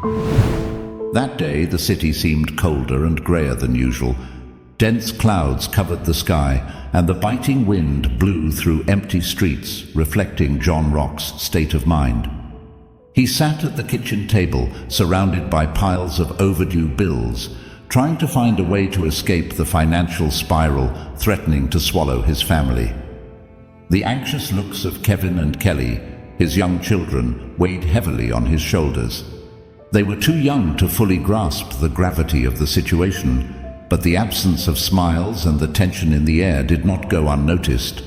That day, the city seemed colder and grayer than usual. Dense clouds covered the sky, and the biting wind blew through empty streets, reflecting John Rock's state of mind. He sat at the kitchen table, surrounded by piles of overdue bills, trying to find a way to escape the financial spiral threatening to swallow his family. The anxious looks of Kevin and Kelly, his young children, weighed heavily on his shoulders. They were too young to fully grasp the gravity of the situation, but the absence of smiles and the tension in the air did not go unnoticed.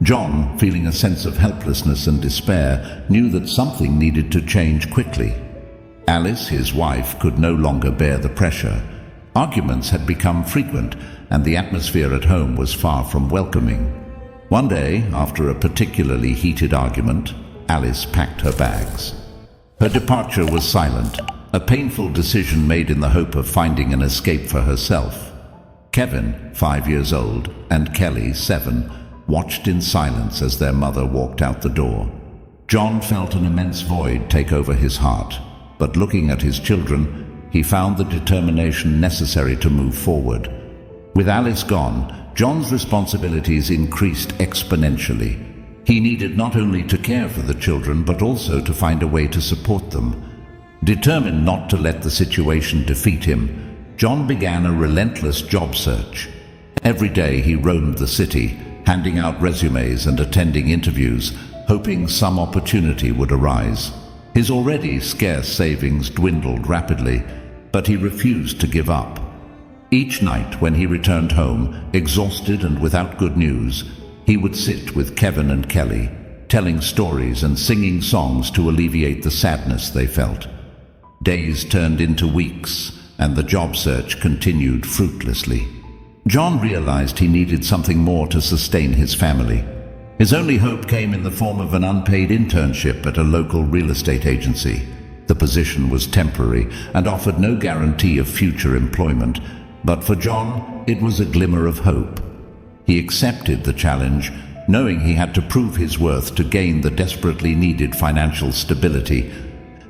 John, feeling a sense of helplessness and despair, knew that something needed to change quickly. Alice, his wife, could no longer bear the pressure. Arguments had become frequent, and the atmosphere at home was far from welcoming. One day, after a particularly heated argument, Alice packed her bags. Her departure was silent, a painful decision made in the hope of finding an escape for herself. Kevin, 5 years old, and Kelly, 7, watched in silence as their mother walked out the door. John felt an immense void take over his heart, but looking at his children, he found the determination necessary to move forward. With Alice gone, John's responsibilities increased exponentially. He needed not only to care for the children, but also to find a way to support them. Determined not to let the situation defeat him, John began a relentless job search. Every day he roamed the city, handing out resumes and attending interviews, hoping some opportunity would arise. His already scarce savings dwindled rapidly, but he refused to give up. Each night when he returned home, exhausted and without good news, he would sit with Kevin and Kelly, telling stories and singing songs to alleviate the sadness they felt. Days turned into weeks, and the job search continued fruitlessly. John realized he needed something more to sustain his family. His only hope came in the form of an unpaid internship at a local real estate agency. The position was temporary and offered no guarantee of future employment, but for John, it was a glimmer of hope. He accepted the challenge, knowing he had to prove his worth to gain the desperately needed financial stability.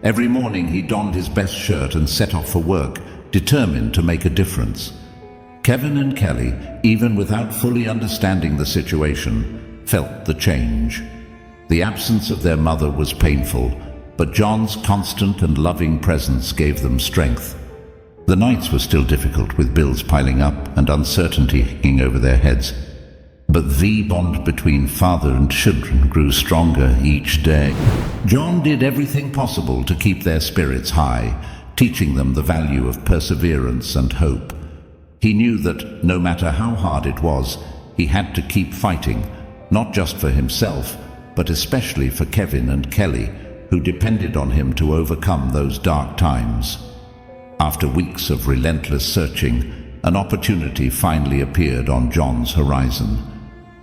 Every morning he donned his best shirt and set off for work, determined to make a difference. Kevin and Kelly, even without fully understanding the situation, felt the change. The absence of their mother was painful, but John's constant and loving presence gave them strength. The nights were still difficult, with bills piling up and uncertainty hanging over their heads. But the bond between father and children grew stronger each day. John did everything possible to keep their spirits high, teaching them the value of perseverance and hope. He knew that no matter how hard it was, he had to keep fighting, not just for himself, but especially for Kevin and Kelly, who depended on him to overcome those dark times. After weeks of relentless searching, an opportunity finally appeared on John's horizon.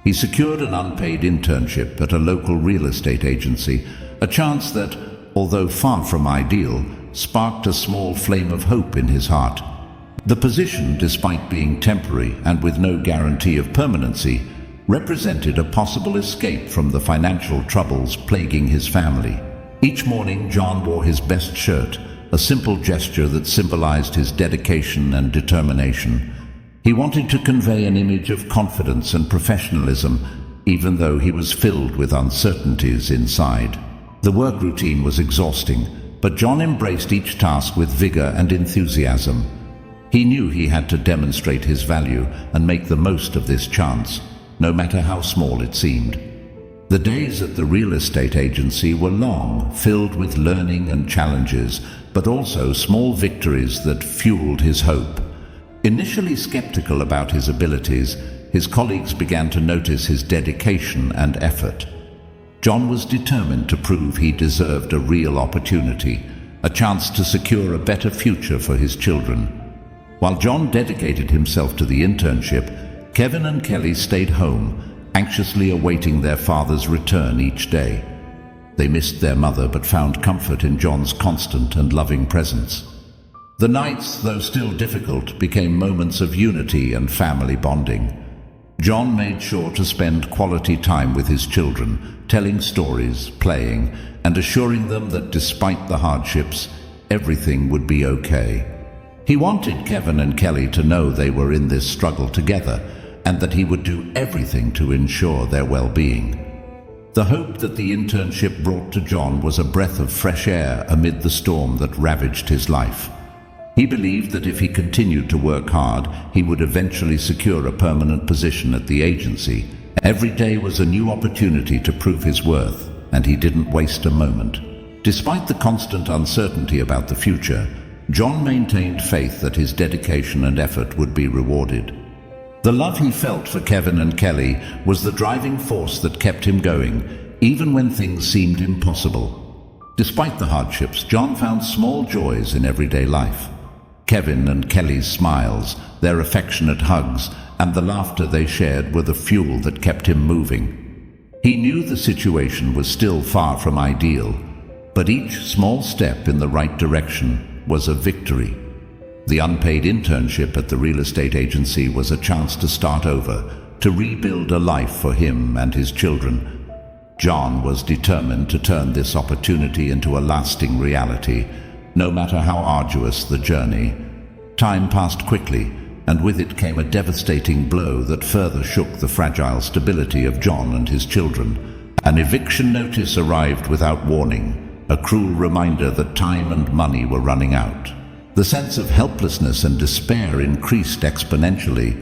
He secured an unpaid internship at a local real estate agency, a chance that, although far from ideal, sparked a small flame of hope in his heart. The position, despite being temporary and with no guarantee of permanency, represented a possible escape from the financial troubles plaguing his family. Each morning, John wore his best shirt, a simple gesture that symbolized his dedication and determination. He wanted to convey an image of confidence and professionalism, even though he was filled with uncertainties inside. The work routine was exhausting, but John embraced each task with vigor and enthusiasm. He knew he had to demonstrate his value and make the most of this chance, no matter how small it seemed. The days at the real estate agency were long, filled with learning and challenges, but also small victories that fueled his hope. Initially skeptical about his abilities, his colleagues began to notice his dedication and effort. John was determined to prove he deserved a real opportunity, a chance to secure a better future for his children. While John dedicated himself to the internship, Kevin and Kelly stayed home, anxiously awaiting their father's return each day. They missed their mother but found comfort in John's constant and loving presence. The nights, though still difficult, became moments of unity and family bonding. John made sure to spend quality time with his children, telling stories, playing, and assuring them that despite the hardships, everything would be okay. He wanted Kevin and Kelly to know they were in this struggle together and that he would do everything to ensure their well-being. The hope that the internship brought to John was a breath of fresh air amid the storm that ravaged his life. He believed that if he continued to work hard, he would eventually secure a permanent position at the agency. Every day was a new opportunity to prove his worth, and he didn't waste a moment. Despite the constant uncertainty about the future, John maintained faith that his dedication and effort would be rewarded. The love he felt for Kevin and Kelly was the driving force that kept him going, even when things seemed impossible. Despite the hardships, John found small joys in everyday life. Kevin and Kelly's smiles, their affectionate hugs, and the laughter they shared were the fuel that kept him moving. He knew the situation was still far from ideal, but each small step in the right direction was a victory. The unpaid internship at the real estate agency was a chance to start over, to rebuild a life for him and his children. John was determined to turn this opportunity into a lasting reality, no matter how arduous the journey. Time passed quickly, and with it came a devastating blow that further shook the fragile stability of John and his children. An eviction notice arrived without warning, a cruel reminder that time and money were running out. The sense of helplessness and despair increased exponentially.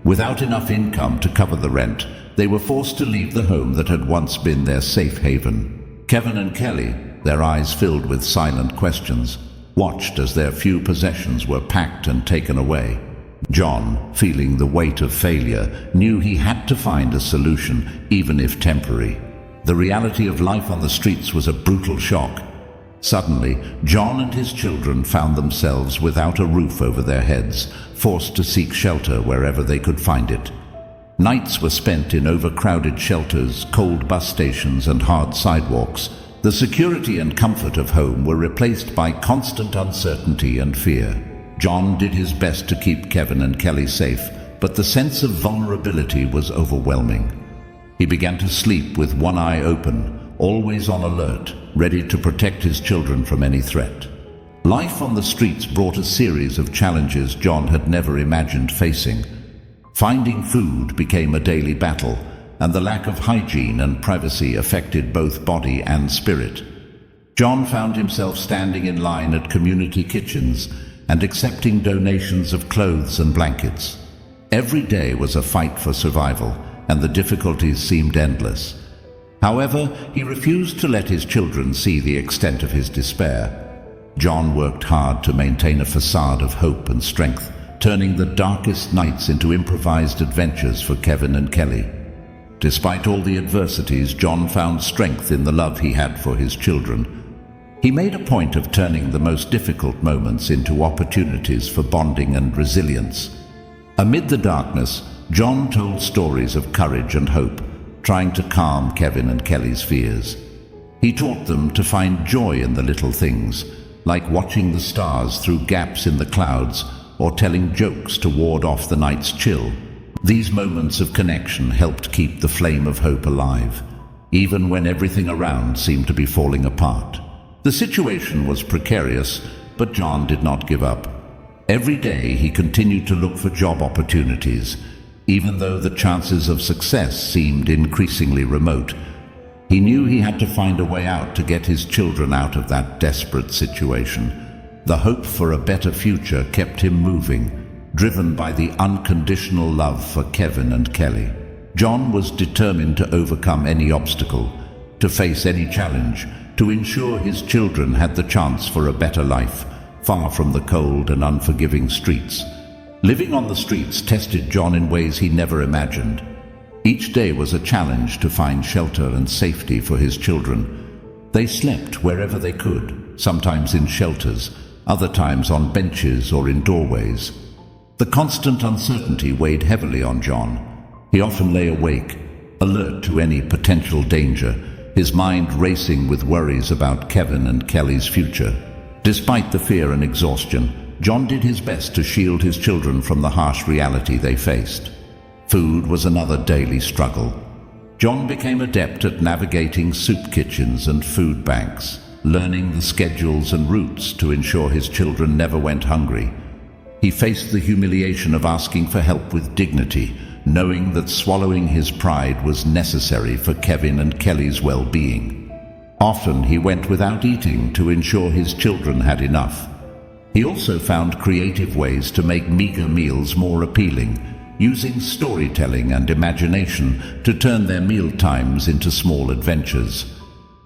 Without enough income to cover the rent, they were forced to leave the home that had once been their safe haven. Kevin and Kelly, their eyes filled with silent questions, watched as their few possessions were packed and taken away. John, feeling the weight of failure, knew he had to find a solution, even if temporary. The reality of life on the streets was a brutal shock. Suddenly, John and his children found themselves without a roof over their heads, forced to seek shelter wherever they could find it. Nights were spent in overcrowded shelters, cold bus stations, and hard sidewalks. The security and comfort of home were replaced by constant uncertainty and fear. John did his best to keep Kevin and Kelly safe, but the sense of vulnerability was overwhelming. He began to sleep with one eye open, always on alert, ready to protect his children from any threat. Life on the streets brought a series of challenges John had never imagined facing. Finding food became a daily battle, and the lack of hygiene and privacy affected both body and spirit. John found himself standing in line at community kitchens and accepting donations of clothes and blankets. Every day was a fight for survival, and the difficulties seemed endless. However, he refused to let his children see the extent of his despair. John worked hard to maintain a facade of hope and strength, turning the darkest nights into improvised adventures for Kevin and Kelly. Despite all the adversities, John found strength in the love he had for his children. He made a point of turning the most difficult moments into opportunities for bonding and resilience. Amid the darkness, John told stories of courage and hope, trying to calm Kevin and Kelly's fears. He taught them to find joy in the little things, like watching the stars through gaps in the clouds or telling jokes to ward off the night's chill. These moments of connection helped keep the flame of hope alive, even when everything around seemed to be falling apart. The situation was precarious, but John did not give up. Every day he continued to look for job opportunities, even though the chances of success seemed increasingly remote. He knew he had to find a way out to get his children out of that desperate situation. The hope for a better future kept him moving, driven by the unconditional love for Kevin and Kelly. John was determined to overcome any obstacle, to face any challenge, to ensure his children had the chance for a better life, far from the cold and unforgiving streets. Living on the streets tested John in ways he never imagined. Each day was a challenge to find shelter and safety for his children. They slept wherever they could, sometimes in shelters, other times on benches or in doorways. The constant uncertainty weighed heavily on John. He often lay awake, alert to any potential danger, his mind racing with worries about Kevin and Kelly's future. Despite the fear and exhaustion, John did his best to shield his children from the harsh reality they faced. Food was another daily struggle. John became adept at navigating soup kitchens and food banks. learning the schedules and routes to ensure his children never went hungry. He faced the humiliation of asking for help with dignity, knowing that swallowing his pride was necessary for Kevin and Kelly's well-being. Often he went without eating to ensure his children had enough. He also found creative ways to make meager meals more appealing, using storytelling and imagination to turn their meal times into small adventures.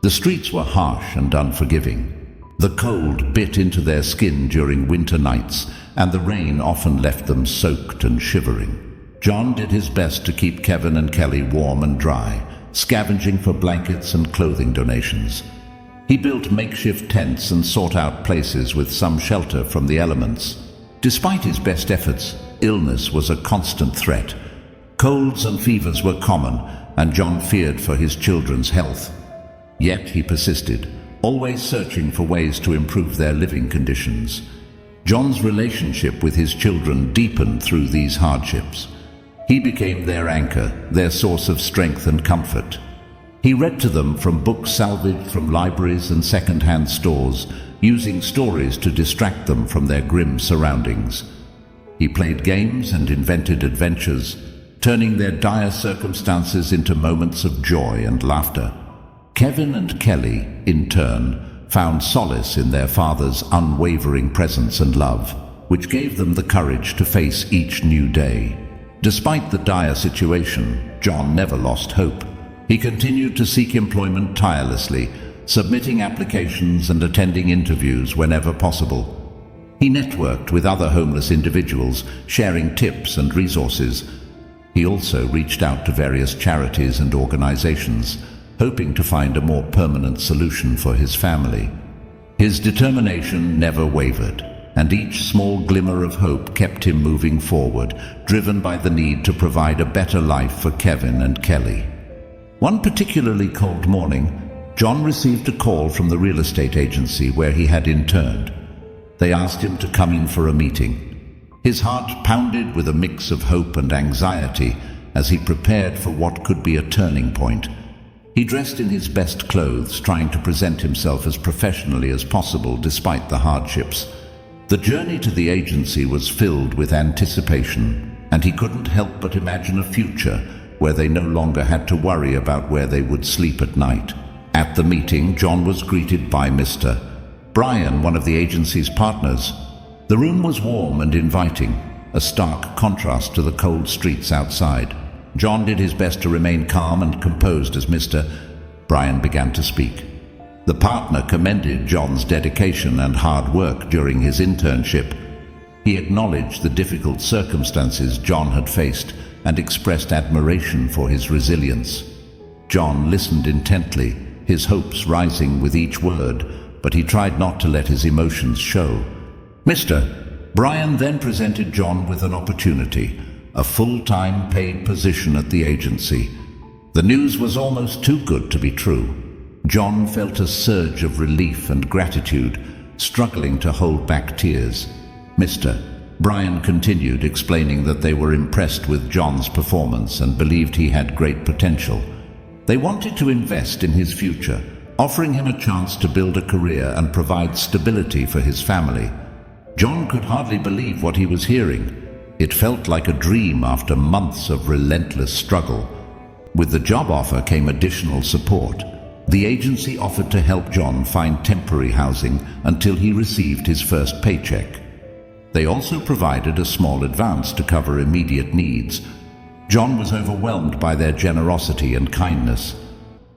The streets were harsh and unforgiving. The cold bit into their skin during winter nights, and the rain often left them soaked and shivering. John did his best to keep Kevin and Kelly warm and dry, scavenging for blankets and clothing donations. He built makeshift tents and sought out places with some shelter from the elements. Despite his best efforts, illness was a constant threat. Colds and fevers were common, and John feared for his children's health. Yet he persisted, always searching for ways to improve their living conditions. John's relationship with his children deepened through these hardships. He became their anchor, their source of strength and comfort. He read to them from books salvaged from libraries and second-hand stores, using stories to distract them from their grim surroundings. He played games and invented adventures, turning their dire circumstances into moments of joy and laughter. Kevin and Kelly, in turn, found solace in their father's unwavering presence and love, which gave them the courage to face each new day. Despite the dire situation, John never lost hope. He continued to seek employment tirelessly, submitting applications and attending interviews whenever possible. He networked with other homeless individuals, sharing tips and resources. He also reached out to various charities and organizations, hoping to find a more permanent solution for his family. His determination never wavered, and each small glimmer of hope kept him moving forward, driven by the need to provide a better life for Kevin and Kelly. One particularly cold morning, John received a call from the real estate agency where he had interned. They asked him to come in for a meeting. His heart pounded with a mix of hope and anxiety as he prepared for what could be a turning point. He dressed in his best clothes, trying to present himself as professionally as possible despite the hardships. The journey to the agency was filled with anticipation, and he couldn't help but imagine a future where they no longer had to worry about where they would sleep at night. At the meeting, John was greeted by Mr. Brian, one of the agency's partners. The room was warm and inviting, a stark contrast to the cold streets outside. John did his best to remain calm and composed as Mr. Brian began to speak. The partner commended John's dedication and hard work during his internship. He acknowledged the difficult circumstances John had faced and expressed admiration for his resilience. John listened intently, his hopes rising with each word, but he tried not to let his emotions show. Mr. Brian then presented John with an opportunity, a full-time paid position at the agency. The news was almost too good to be true. John felt a surge of relief and gratitude, struggling to hold back tears. Mr. Brian continued, explaining that they were impressed with John's performance and believed he had great potential. They wanted to invest in his future, offering him a chance to build a career and provide stability for his family. John could hardly believe what he was hearing. It felt like a dream after months of relentless struggle. With the job offer came additional support. The agency offered to help John find temporary housing until he received his first paycheck. They also provided a small advance to cover immediate needs. John was overwhelmed by their generosity and kindness.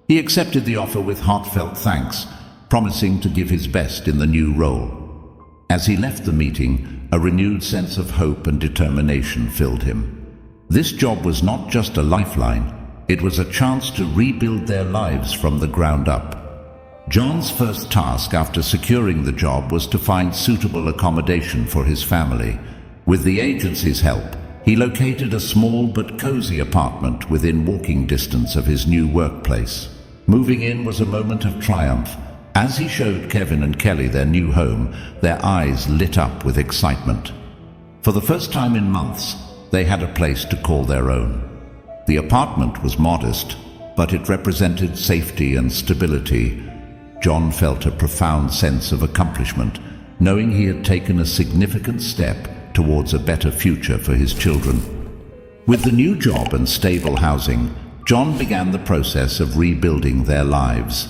He accepted the offer with heartfelt thanks, promising to give his best in the new role. As he left the meeting, a renewed sense of hope and determination filled him. This job was not just a lifeline, it was a chance to rebuild their lives from the ground up. John's first task after securing the job was to find suitable accommodation for his family. With the agency's help, he located a small but cozy apartment within walking distance of his new workplace. Moving in was a moment of triumph. As he showed Kevin and Kelly their new home, their eyes lit up with excitement. For the first time in months, they had a place to call their own. The apartment was modest, but it represented safety and stability. John felt a profound sense of accomplishment, knowing he had taken a significant step towards a better future for his children. With the new job and stable housing, John began the process of rebuilding their lives.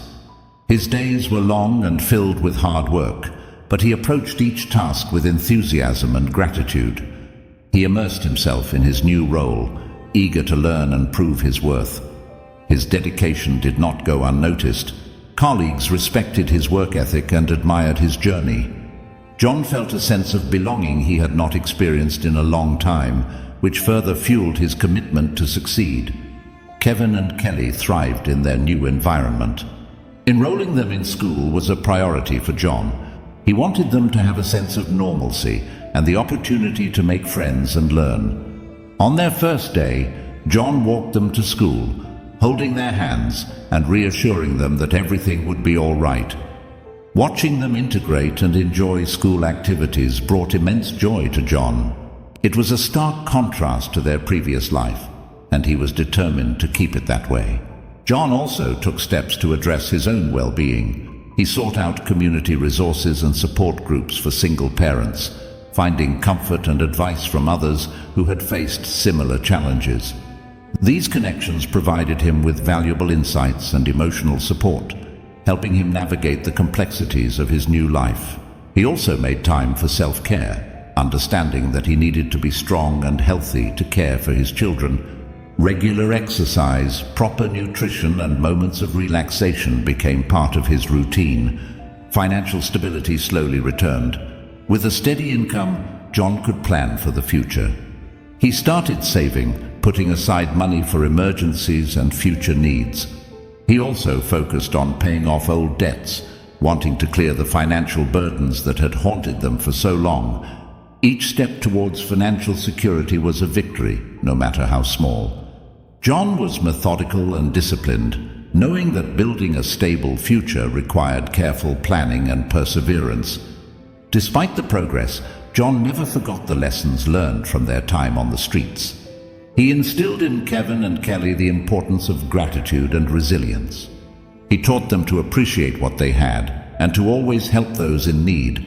His days were long and filled with hard work, but he approached each task with enthusiasm and gratitude. He immersed himself in his new role, eager to learn and prove his worth. His dedication did not go unnoticed. Colleagues respected his work ethic and admired his journey. John felt a sense of belonging he had not experienced in a long time, which further fueled his commitment to succeed. Kevin and Kelly thrived in their new environment. Enrolling them in school was a priority for John. He wanted them to have a sense of normalcy and the opportunity to make friends and learn. On their first day, John walked them to school, holding their hands and reassuring them that everything would be all right. Watching them integrate and enjoy school activities brought immense joy to John. It was a stark contrast to their previous life, and he was determined to keep it that way. John also took steps to address his own well-being. He sought out community resources and support groups for single parents, finding comfort and advice from others who had faced similar challenges. These connections provided him with valuable insights and emotional support, helping him navigate the complexities of his new life. He also made time for self-care, understanding that he needed to be strong and healthy to care for his children. Regular exercise, proper nutrition, and moments of relaxation became part of his routine. Financial stability slowly returned. With a steady income, John could plan for the future. He started saving, putting aside money for emergencies and future needs. He also focused on paying off old debts, wanting to clear the financial burdens that had haunted them for so long. Each step towards financial security was a victory, no matter how small. John was methodical and disciplined, knowing that building a stable future required careful planning and perseverance. Despite the progress, John never forgot the lessons learned from their time on the streets. He instilled in Kevin and Kelly the importance of gratitude and resilience. He taught them to appreciate what they had and to always help those in need.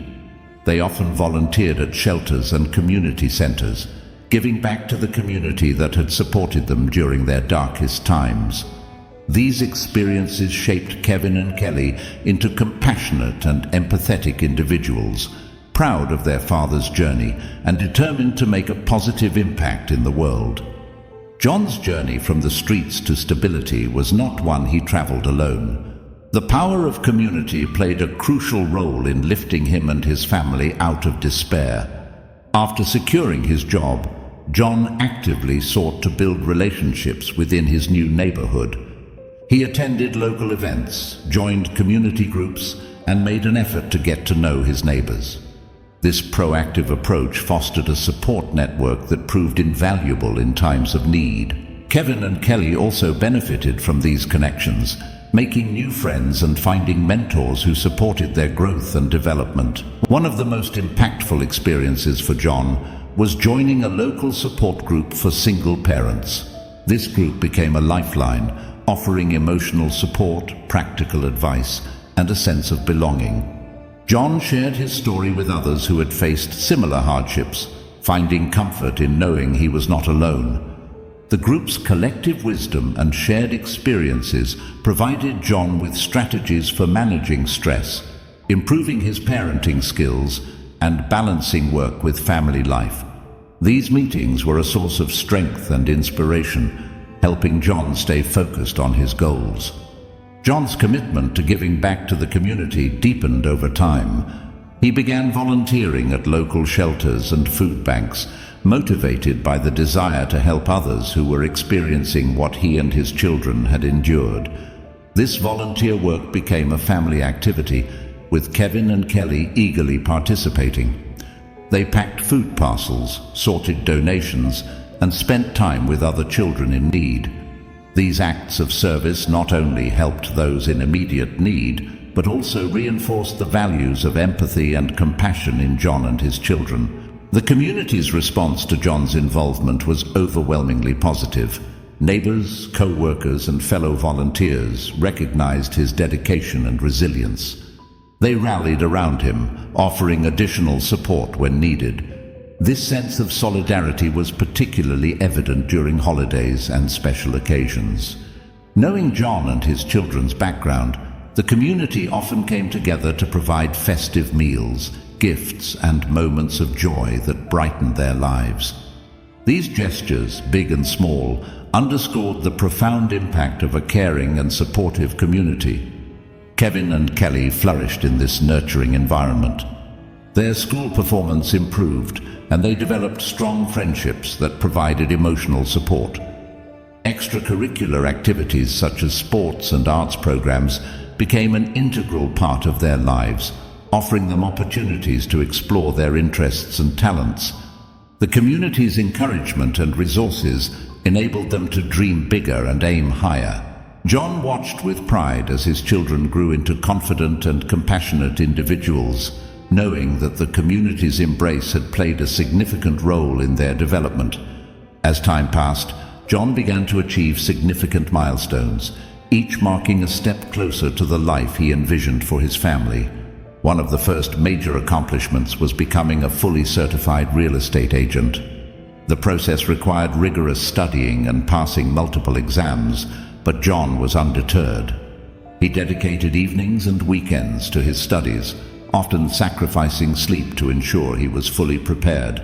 They often volunteered at shelters and community centers, giving back to the community that had supported them during their darkest times. These experiences shaped Kevin and Kelly into compassionate and empathetic individuals, proud of their father's journey and determined to make a positive impact in the world. John's journey from the streets to stability was not one he traveled alone. The power of community played a crucial role in lifting him and his family out of despair. After securing his job, John actively sought to build relationships within his new neighborhood. He attended local events, joined community groups, and made an effort to get to know his neighbors. This proactive approach fostered a support network that proved invaluable in times of need. Kevin and Kelly also benefited from these connections, making new friends and finding mentors who supported their growth and development. One of the most impactful experiences for John was joining a local support group for single parents. This group became a lifeline, offering emotional support, practical advice, and a sense of belonging. John shared his story with others who had faced similar hardships, finding comfort in knowing he was not alone. The group's collective wisdom and shared experiences provided John with strategies for managing stress, improving his parenting skills, and balancing work with family life. These meetings were a source of strength and inspiration, helping John stay focused on his goals. John's commitment to giving back to the community deepened over time. He began volunteering at local shelters and food banks, motivated by the desire to help others who were experiencing what he and his children had endured. This volunteer work became a family activity, with Kevin and Kelly eagerly participating. They packed food parcels, sorted donations, and spent time with other children in need. These acts of service not only helped those in immediate need, but also reinforced the values of empathy and compassion in John and his children. The community's response to John's involvement was overwhelmingly positive. Neighbors, co-workers, and fellow volunteers recognized his dedication and resilience. They rallied around him, offering additional support when needed. This sense of solidarity was particularly evident during holidays and special occasions. Knowing John and his children's background, the community often came together to provide festive meals, gifts, and moments of joy that brightened their lives. These gestures, big and small, underscored the profound impact of a caring and supportive community. Kevin and Kelly flourished in this nurturing environment. Their school performance improved, and they developed strong friendships that provided emotional support. Extracurricular activities such as sports and arts programs became an integral part of their lives, offering them opportunities to explore their interests and talents. The community's encouragement and resources enabled them to dream bigger and aim higher. John watched with pride as his children grew into confident and compassionate individuals, knowing that the community's embrace had played a significant role in their development. As time passed, John began to achieve significant milestones, each marking a step closer to the life he envisioned for his family. One of the first major accomplishments was becoming a fully certified real estate agent. The process required rigorous studying and passing multiple exams, but John was undeterred. He dedicated evenings and weekends to his studies, often sacrificing sleep to ensure he was fully prepared.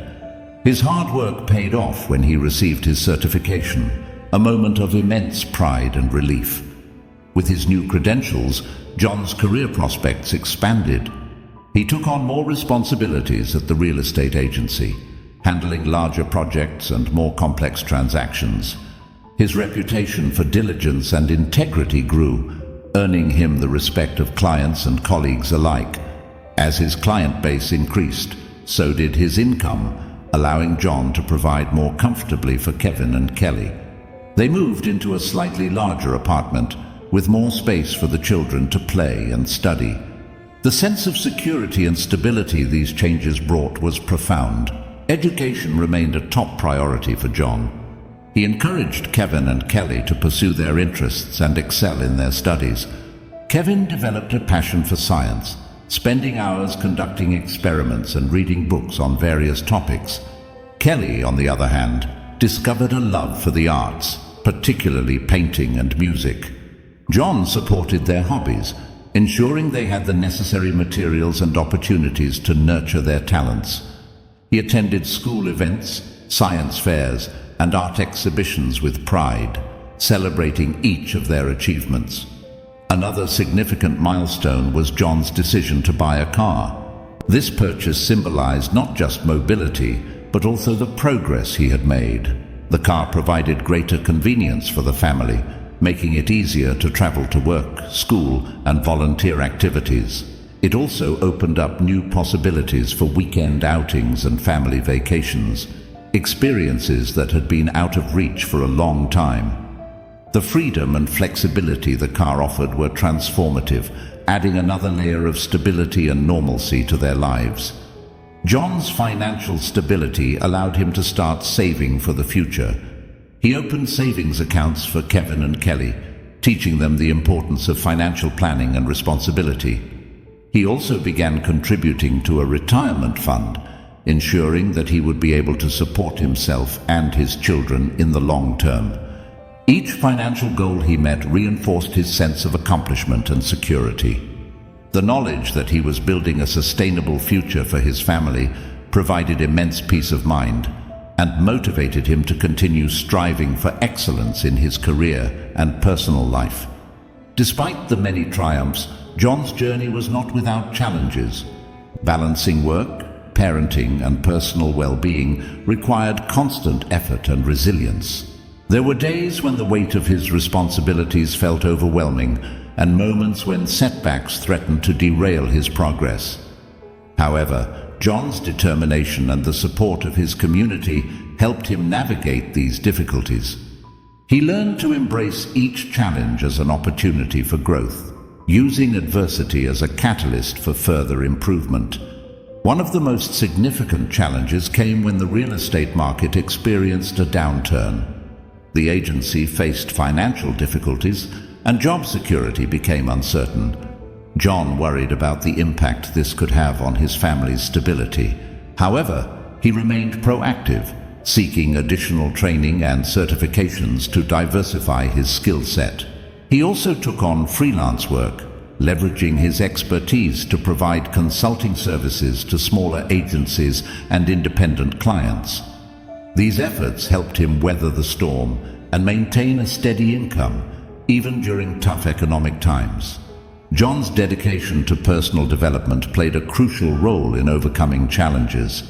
His hard work paid off when he received his certification, a moment of immense pride and relief. With his new credentials, John's career prospects expanded. He took on more responsibilities at the real estate agency, handling larger projects and more complex transactions. His reputation for diligence and integrity grew, earning him the respect of clients and colleagues alike. As his client base increased, so did his income, allowing John to provide more comfortably for Kevin and Kelly. They moved into a slightly larger apartment, with more space for the children to play and study. The sense of security and stability these changes brought was profound. Education remained a top priority for John. He encouraged Kevin and Kelly to pursue their interests and excel in their studies. Kevin developed a passion for science, spending hours conducting experiments and reading books on various topics. Kelly, on the other hand, discovered a love for the arts, particularly painting and music. John supported their hobbies, ensuring they had the necessary materials and opportunities to nurture their talents. He attended school events, science fairs, and art exhibitions with pride, celebrating each of their achievements. Another significant milestone was John's decision to buy a car. This purchase symbolized not just mobility, but also the progress he had made. The car provided greater convenience for the family, making it easier to travel to work, school, and volunteer activities. It also opened up new possibilities for weekend outings and family vacations, experiences that had been out of reach for a long time. The freedom and flexibility the car offered were transformative, adding another layer of stability and normalcy to their lives. John's financial stability allowed him to start saving for the future. He opened savings accounts for Kevin and Kelly, teaching them the importance of financial planning and responsibility. He also began contributing to a retirement fund, ensuring that he would be able to support himself and his children in the long term. Each financial goal he met reinforced his sense of accomplishment and security. The knowledge that he was building a sustainable future for his family provided immense peace of mind and motivated him to continue striving for excellence in his career and personal life. Despite the many triumphs, John's journey was not without challenges. Balancing work, parenting, and personal well-being required constant effort and resilience. There were days when the weight of his responsibilities felt overwhelming, and moments when setbacks threatened to derail his progress. However, John's determination and the support of his community helped him navigate these difficulties. He learned to embrace each challenge as an opportunity for growth, using adversity as a catalyst for further improvement. One of the most significant challenges came when the real estate market experienced a downturn. The agency faced financial difficulties, and job security became uncertain. John worried about the impact this could have on his family's stability. However, he remained proactive, seeking additional training and certifications to diversify his skill set. He also took on freelance work, leveraging his expertise to provide consulting services to smaller agencies and independent clients. These efforts helped him weather the storm and maintain a steady income, even during tough economic times. John's dedication to personal development played a crucial role in overcoming challenges.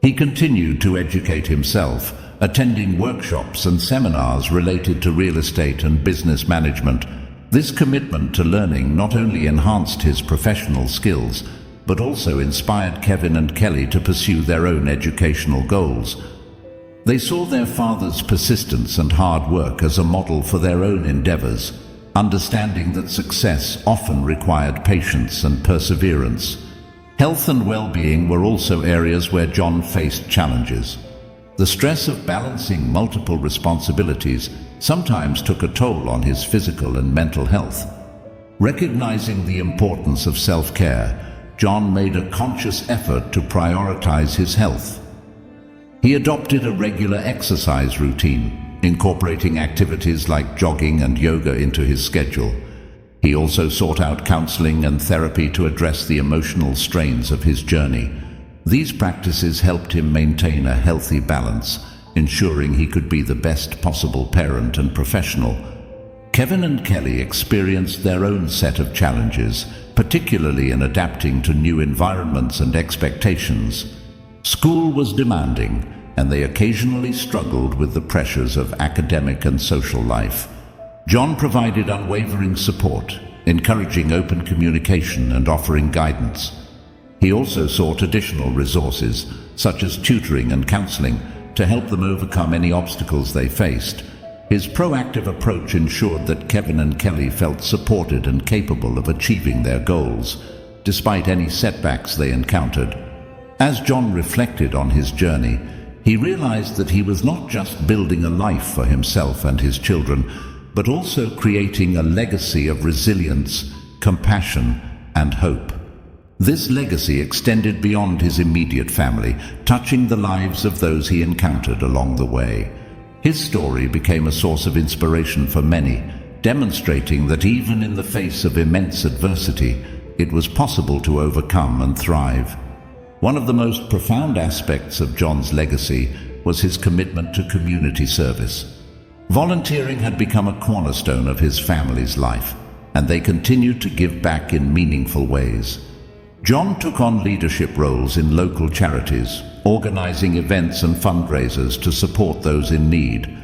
He continued to educate himself, attending workshops and seminars related to real estate and business management. This commitment to learning not only enhanced his professional skills, but also inspired Kevin and Kelly to pursue their own educational goals. They saw their father's persistence and hard work as a model for their own endeavors, understanding that success often required patience and perseverance. Health and well-being were also areas where John faced challenges. The stress of balancing multiple responsibilities sometimes took a toll on his physical and mental health. Recognizing the importance of self-care, John made a conscious effort to prioritize his health. He adopted a regular exercise routine, incorporating activities like jogging and yoga into his schedule. He also sought out counseling and therapy to address the emotional strains of his journey. These practices helped him maintain a healthy balance, ensuring he could be the best possible parent and professional. Kevin and Kelly experienced their own set of challenges, particularly in adapting to new environments and expectations. School was demanding, and they occasionally struggled with the pressures of academic and social life. John provided unwavering support, encouraging open communication and offering guidance. He also sought additional resources, such as tutoring and counseling, to help them overcome any obstacles they faced. His proactive approach ensured that Kevin and Kelly felt supported and capable of achieving their goals, despite any setbacks they encountered. As John reflected on his journey, he realized that he was not just building a life for himself and his children, but also creating a legacy of resilience, compassion, and hope. This legacy extended beyond his immediate family, touching the lives of those he encountered along the way. His story became a source of inspiration for many, demonstrating that even in the face of immense adversity, it was possible to overcome and thrive. One of the most profound aspects of John's legacy was his commitment to community service. Volunteering had become a cornerstone of his family's life, and they continued to give back in meaningful ways. John took on leadership roles in local charities, organizing events and fundraisers to support those in need.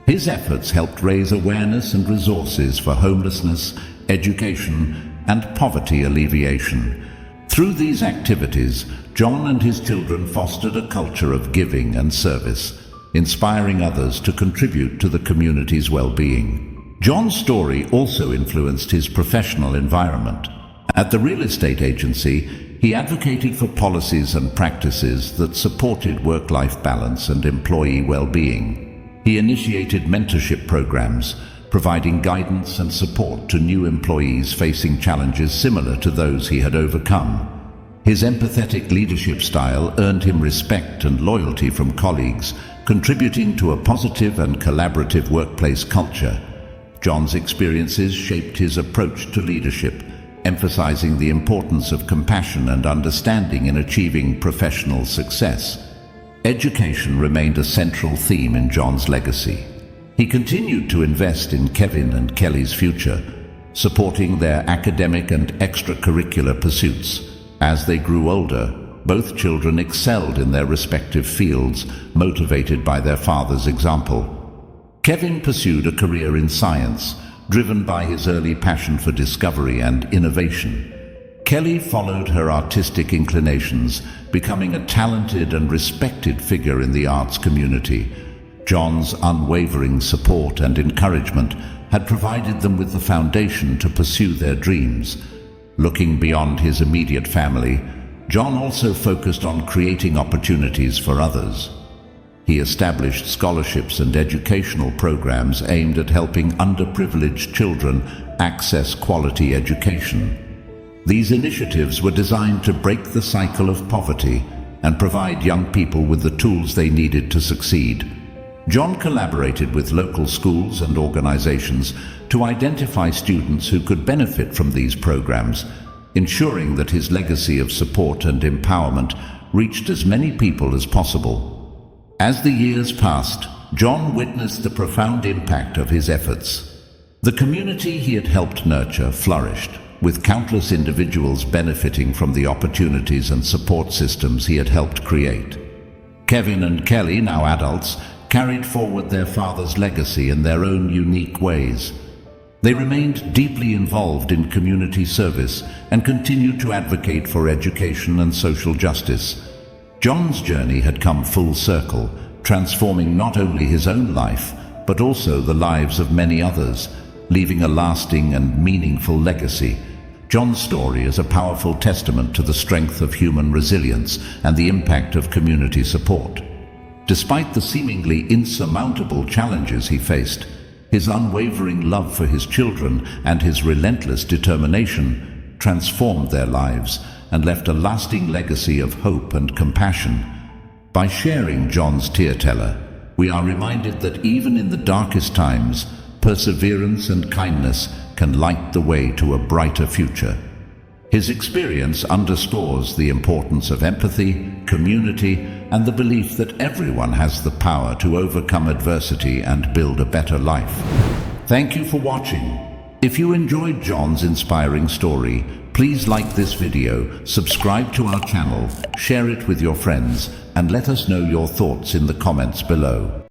His efforts helped raise awareness and resources for homelessness, education, and poverty alleviation. Through these activities, John and his children fostered a culture of giving and service, inspiring others to contribute to the community's well-being. John's story also influenced his professional environment. At the real estate agency, he advocated for policies and practices that supported work-life balance and employee well-being. He initiated mentorship programs, providing guidance and support to new employees facing challenges similar to those he had overcome. His empathetic leadership style earned him respect and loyalty from colleagues, contributing to a positive and collaborative workplace culture. John's experiences shaped his approach to leadership, emphasizing the importance of compassion and understanding in achieving professional success. Education remained a central theme in John's legacy. He continued to invest in Kevin and Kelly's future, supporting their academic and extracurricular pursuits. As they grew older, both children excelled in their respective fields, motivated by their father's example. Kevin pursued a career in science, driven by his early passion for discovery and innovation. Kelly followed her artistic inclinations, becoming a talented and respected figure in the arts community. John's unwavering support and encouragement had provided them with the foundation to pursue their dreams. Looking beyond his immediate family, John also focused on creating opportunities for others. He established scholarships and educational programs aimed at helping underprivileged children access quality education. These initiatives were designed to break the cycle of poverty and provide young people with the tools they needed to succeed. John collaborated with local schools and organizations to identify students who could benefit from these programs, ensuring that his legacy of support and empowerment reached as many people as possible. As the years passed, John witnessed the profound impact of his efforts. The community he had helped nurture flourished, with countless individuals benefiting from the opportunities and support systems he had helped create. Kevin and Kelly, now adults, carried forward their father's legacy in their own unique ways. They remained deeply involved in community service and continued to advocate for education and social justice. John's journey had come full circle, transforming not only his own life, but also the lives of many others, leaving a lasting and meaningful legacy. John's story is a powerful testament to the strength of human resilience and the impact of community support. Despite the seemingly insurmountable challenges he faced, his unwavering love for his children and his relentless determination transformed their lives and left a lasting legacy of hope and compassion. By sharing John's storyteller, we are reminded that even in the darkest times, perseverance and kindness can light the way to a brighter future. His experience underscores the importance of empathy, community, and the belief that everyone has the power to overcome adversity and build a better life. Thank you for watching. If you enjoyed John's inspiring story, please like this video, subscribe to our channel, share it with your friends, and let us know your thoughts in the comments below.